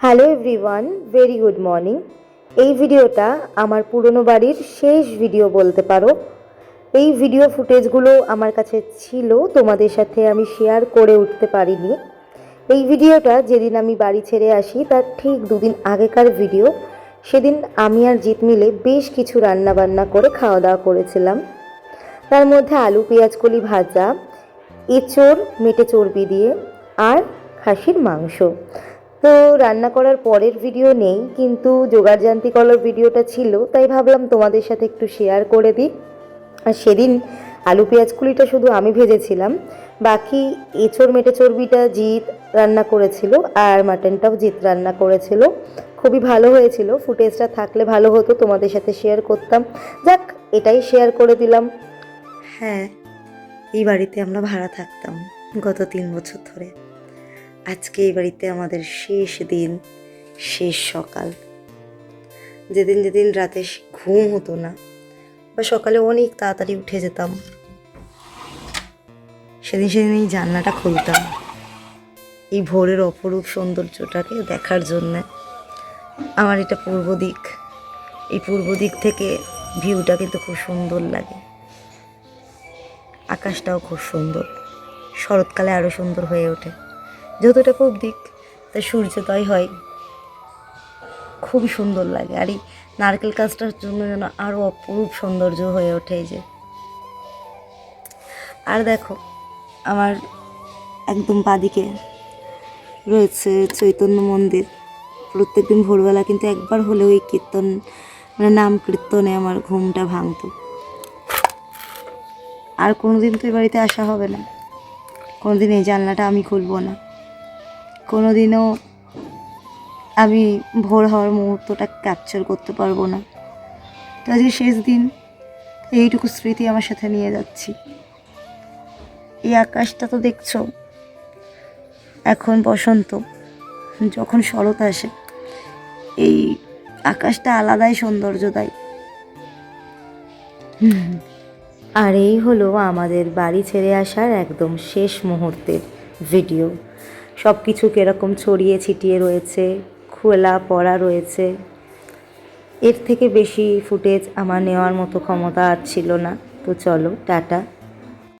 Hello everyone, very good morning. এই ভিডিওটা আমার পুরনো বাড়ির শেষ ভিডিও বলতে পারো। এই ভিডিও ফুটেজগুলো আমার কাছে ছিল, তোমাদের সাথে আমি শেয়ার করে উঠতে পারিনি। এই ভিডিওটা যেদিন আমি বাড়ি ছেড়ে আসি তার ঠিক দুদিন আগেকার ভিডিও। সেদিন আমি আর জিৎ মিলে বেশ কিছু রান্না বান্না করে খাওয়া দাওয়া করেছিলাম। তার মধ্যে আলু পেঁয়াজকলি ভাজা, এঁচোড় মেটে চর্বি দিয়ে, আর খাসির মাংস। তো রান্না করার পরের ভিডিও নেই, কিন্তু জোগাড়যান্ত্রী করার ভিডিওটা ছিল, তাই ভাবলাম তোমাদের সাথে একটু শেয়ার করে দিই। আর সেদিন আলু পেঁয়াজকুলিটা শুধু আমি ভেজেছিলাম, বাকি এঁচোড় মেটে চর্বিটা জিৎ রান্না করেছিল, আর মাটনটাও জিৎ রান্না করেছিল। খুবই ভালো হয়েছিল। ফুটেজটা থাকলে ভালো হতো, তোমাদের সাথে শেয়ার করতাম। যাক, এটাই শেয়ার করে দিলাম। হ্যাঁ, এই বাড়িতে আমরা ভাড়া থাকতাম গত 3 বছর ধরে। আজকে এই বাড়িতে আমাদের শেষ দিন, শেষ সকাল। যেদিন যেদিন রাতে ঘুম হতো না বা সকালে অনেক তাড়াতাড়ি উঠে যেতাম, সেদিন সেদিন এই জানলাটা খুলতাম এই ভোরের অপরূপ সৌন্দর্যটাকে দেখার জন্যে। আমার এটা পূর্ব দিক। এই পূর্ব দিক থেকে ভিউটা কিন্তু খুব সুন্দর লাগে। আকাশটাও খুব সুন্দর, শরৎকালে আরও সুন্দর হয়ে ওঠে। যতটা পূর্ব দিক, তাই সূর্যোদয় হয়, খুবই সুন্দর লাগে। আর এই নারকেল গাছটার জন্য যেন আরও অপরূপ সৌন্দর্য হয়ে ওঠে এই যে। আর দেখো, আমার একদম বাদিকে রয়েছে চৈতন্য মন্দির। প্রত্যেকদিন ভোরবেলা কিন্তু একবার হলেও এই কীর্তন, মানে নাম কীর্তনে আমার ঘুমটা ভাঙত। আর কোনোদিন তো এই বাড়িতে আসা হবে না, কোনোদিন এই জানলাটা আমি খুলব না, কোনোদিনও আমি ভোর হওয়ার মুহূর্তটা ক্যাপচার করতে পারবো না। তো আজকে শেষ দিন, এইটুকু স্মৃতি আমার সাথে নিয়ে যাচ্ছি। এই আকাশটা তো দেখছো, এখন বসন্ত, যখন শরৎ আসে এই আকাশটা আলাদাই সৌন্দর্য দেয়। আর এই হলো আমাদের বাড়ি ছেড়ে আসার একদম শেষ মুহূর্তের ভিডিও। সব কিছু কীরকম ছড়িয়ে ছিটিয়ে রয়েছে, খোলা পড়া রয়েছে। এর থেকে বেশি ফুটেজ আমার নেওয়ার মতো ক্ষমতা আর ছিল না। তো চলো, টাটা।